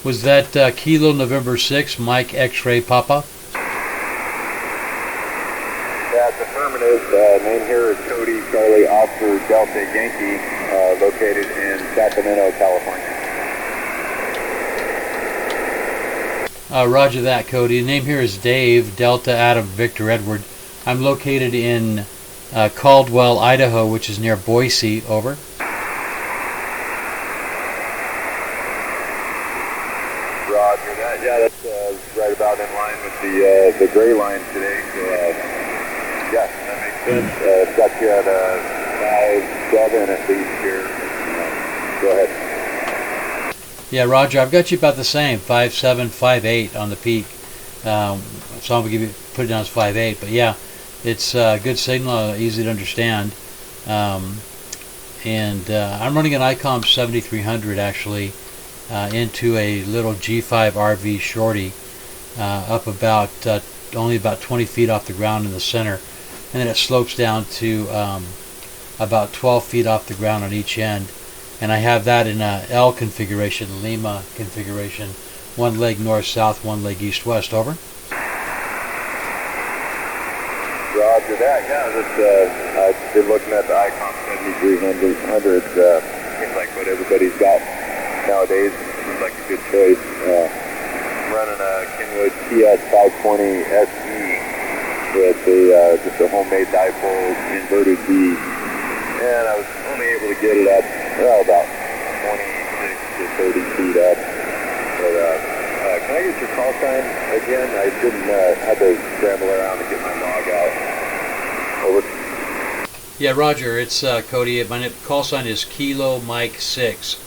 Was that Kilo November 6, Mike X-Ray Papa? That's affirmative. Name here is Cody Charlie Oscar Delta Yankee, located in Sacramento, California. Roger that, Cody. The name here is Dave, Delta Adam Victor Edward. I'm located in Caldwell, Idaho, which is near Boise. Over. Roger that. Yeah, that's right about in line with the gray line today. So, yeah, that makes sense. Got you at 5.7 at least here. Go ahead. Yeah, Roger. I've got you about the same, 5.7, 5.8 on the peak. So I'm gonna put it down as 5.8. But yeah, it's a good signal, easy to understand. I'm running an ICOM 7300 actually. Into a little G5 RV shorty up about only about 20 feet off the ground in the center, and then it slopes down to about 12 feet off the ground on each end, and I have that in a L configuration, Lima configuration, one leg north-south, one leg east-west. Over. Roger that. Yeah, I've been looking at the ICOM 7300. Seems like what everybody's got nowadays. Seems like a good choice. I'm running a Kenwood TS520 SE with just a homemade dipole inverted V, and I was only able to get it up about 26 to 30 feet up. But can I get your call sign again? I didn't have to scramble around to get my log out. Over. Yeah, Roger. It's Cody. My call sign is Kilo Mike 6.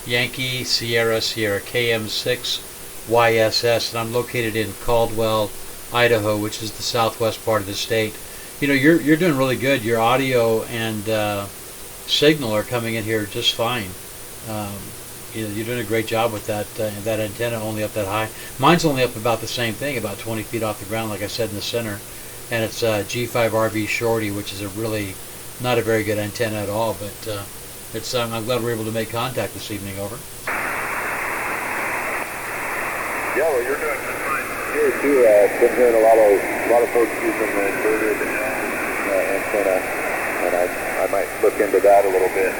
Yankee Sierra Sierra KN6YSS, and I'm located in Caldwell, Idaho, which is the southwest part of the state. You know, you're doing really good. Your audio and signal are coming in here just fine. You're doing a great job with that antenna only up that high. Mine's only up about the same thing, about 20 feet off the ground, like I said, in the center. And it's a G5 RV shorty, which is a really not a very good antenna at all, but I'm glad we're able to make contact this evening. Over. Yeah, well, you're doing just fine here too. I've been hearing a lot of folks using the inverted antenna, and I might look into that a little bit.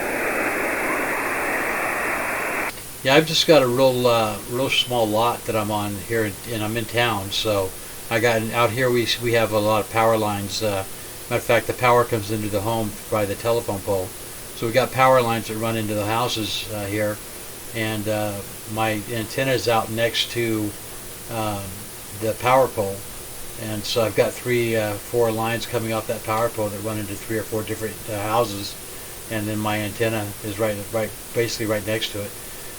Yeah, I've just got a real small lot that I'm on here, and I'm in town. So I got out here. We have a lot of power lines. Matter of fact, the power comes into the home by the telephone pole. So we've got power lines that run into the houses here, and my antenna is out next to the power pole, and so I've got 4 lines coming off that power pole that run into 3 or 4 different houses, and then my antenna is basically right next to it.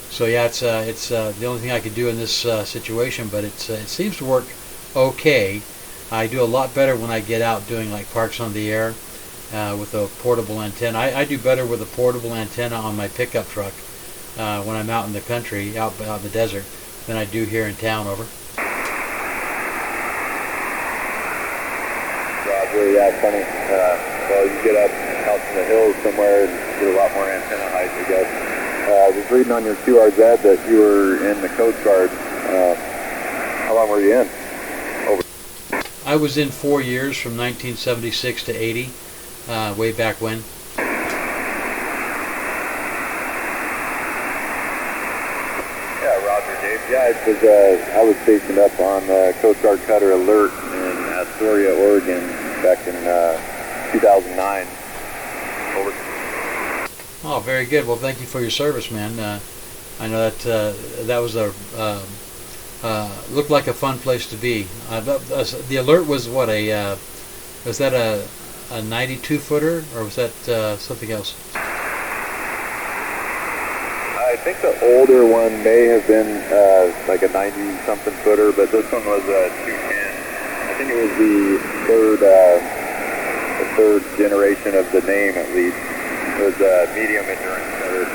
So yeah, it's the only thing I could do in this situation, but it seems to work okay. I do a lot better when I get out doing like parks on the air. With a portable antenna. I do better with a portable antenna on my pickup truck when I'm out in the country, out in the desert, than I do here in town. Over. Roger, yeah, funny. Well, you get up out in the hills somewhere and get a lot more antenna height, I guess. I was reading on your QRZ that you were in the Coast Guard. How long were you in? Over. I was in 4 years, from 1976 to 80. Way back when. Yeah, Roger, Dave. Yeah, I was stationed up on Coast Guard Cutter Alert in Astoria, Oregon, back in 2009. Over. Oh, very good. Well, thank you for your service, man. I know that was looked like a fun place to be. The Alert was what was that a 92-footer, or was that something else? I think the older one may have been like a 90-something footer, but this one was a 210. I think it was the third generation of the name, at least. It was a medium endurance cutter.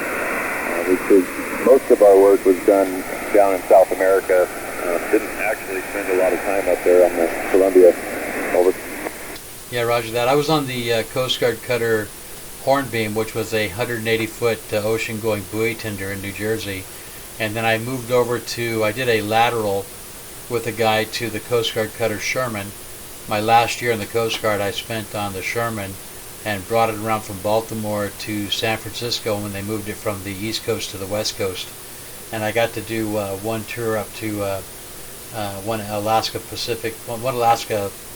Most of our work was done down in South America. Didn't actually spend a lot of time up there on the Columbia. Over. Yeah, roger that. I was on the Coast Guard cutter Hornbeam, which was a 180-foot ocean-going buoy tender in New Jersey. And then I moved over I did a lateral with a guy to the Coast Guard cutter Sherman. My last year in the Coast Guard I spent on the Sherman and brought it around from Baltimore to San Francisco when they moved it from the East Coast to the West Coast. And I got to do one tour up to one Alaska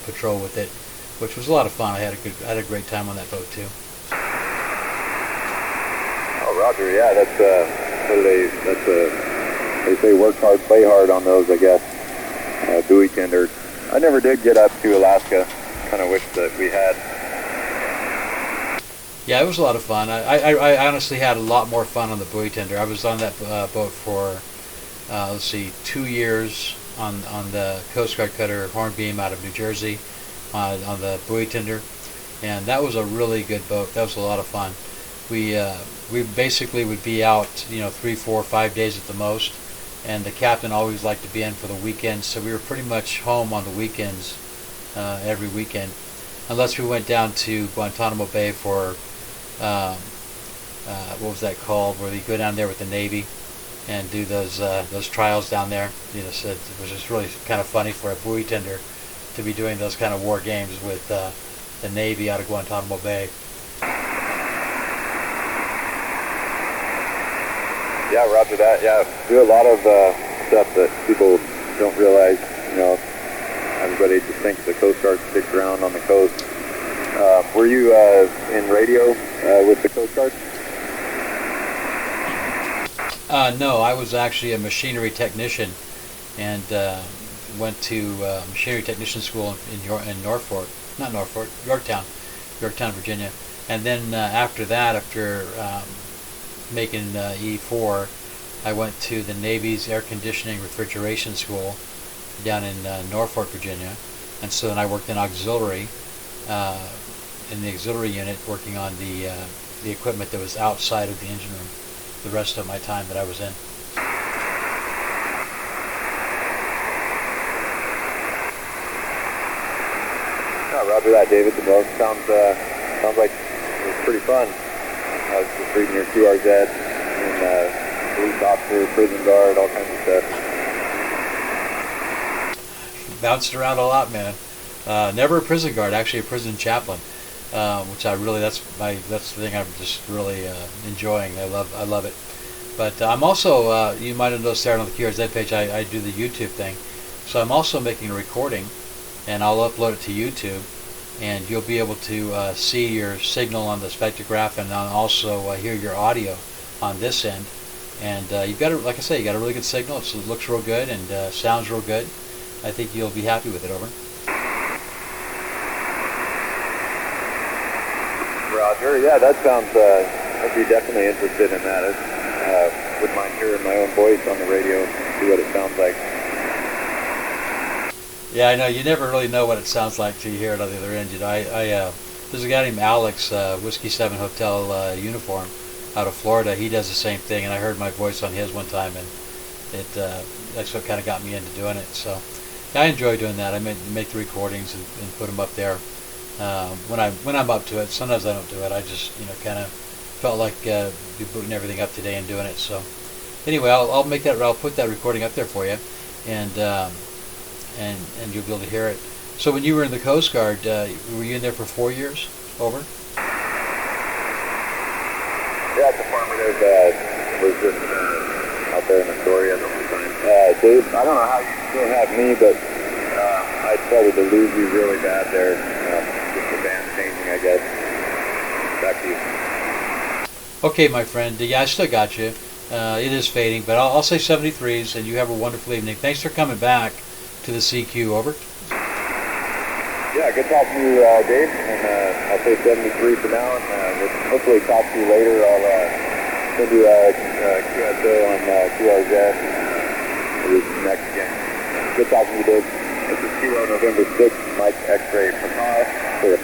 patrol with it, which was a lot of fun. I had a great time on that boat too. Oh, Roger. Yeah, they say work hard, play hard on those, I guess. Buoy tenders. I never did get up to Alaska. Kind of wish that we had. Yeah, it was a lot of fun. I honestly had a lot more fun on the buoy tender. I was on that boat for 2 years on the Coast Guard cutter Hornbeam out of New Jersey on the buoy tender, and that was a really good boat. That was a lot of fun. We basically would be out 3, 4, 5 days at the most, and the captain always liked to be in for the weekends, so we were pretty much home on the weekends every weekend, unless we went down to Guantanamo Bay for what was that called, where you go down there with the Navy and do those trials down there. So it was just really kind of funny for a buoy tender to be doing those kind of war games with the Navy out of Guantanamo Bay. Yeah, roger that. Yeah, do a lot of stuff that people don't realize. Everybody just thinks the Coast Guard sticks around on the coast. Were you in radio with the Coast Guard? No, I was actually a machinery technician, and went to machinery technician school in Yorktown, Virginia. And then after that, after making E4, I went to the Navy's air conditioning refrigeration school down in Norfolk, Virginia. And so then I worked in auxiliary, in the auxiliary unit, working on the equipment that was outside of the engine room the rest of my time that I was in. Oh, roger that, David. The boat sounds like it was pretty fun. I was just reading your QRZ and police officer, prison guard, all kinds of stuff. Bounced around a lot, man. Never a prison guard, actually a prison chaplain, which that's the thing I'm just really enjoying. I love it. But I'm also, you might have noticed there on the QRZ page, I do the YouTube thing. So I'm also making a recording, and I'll upload it to YouTube, and you'll be able to see your signal on the spectrograph, and also hear your audio on this end. And you've got, like I say, you got a really good signal. It looks real good and sounds real good. I think you'll be happy with it. Over. Roger. Yeah, that sounds. I'd be definitely interested in that. Wouldn't mind hearing my own voice on the radio and see what it sounds like. Yeah, I know. You never really know what it sounds like till you hear it on the other end. There's a guy named Alex, Whiskey 7 Hotel uniform, out of Florida. He does the same thing, and I heard my voice on his one time, and that's what kind of got me into doing it. So yeah, I enjoy doing that. I make the recordings and put them up there when I'm up to it. Sometimes I don't do it. I just kind of felt like be booting everything up today and doing it. So anyway, I'll put that recording up there for you, and you'll be able to hear it. So when you were in the Coast Guard, were you in there for 4 years? Over? Yeah, it's informative. Was just out there in Astoria the whole time. Dave, I don't know how you still have me, but I started to lose you really bad there. Just the band changing, I guess. Back to you. Okay, my friend. Yeah, I still got you. It is fading, but I'll say 73s, and you have a wonderful evening. Thanks for coming back to the CQ. Over. Yeah, good talking to you, Dave, and I'll say 73 for now, and we'll hopefully talk to you later. I'll send you a QSO on QRZ, and we can connect again. Good talking to you, Dave. This is Kilo November 6th, Mike X-Ray Papa. Clear.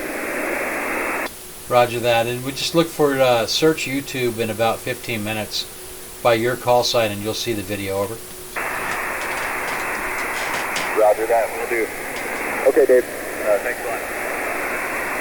Roger that, and we just look for search YouTube in about 15 minutes by your call sign, and you'll see the video. Over. Roger that, we'll do. Okay, Dave. Thanks a lot.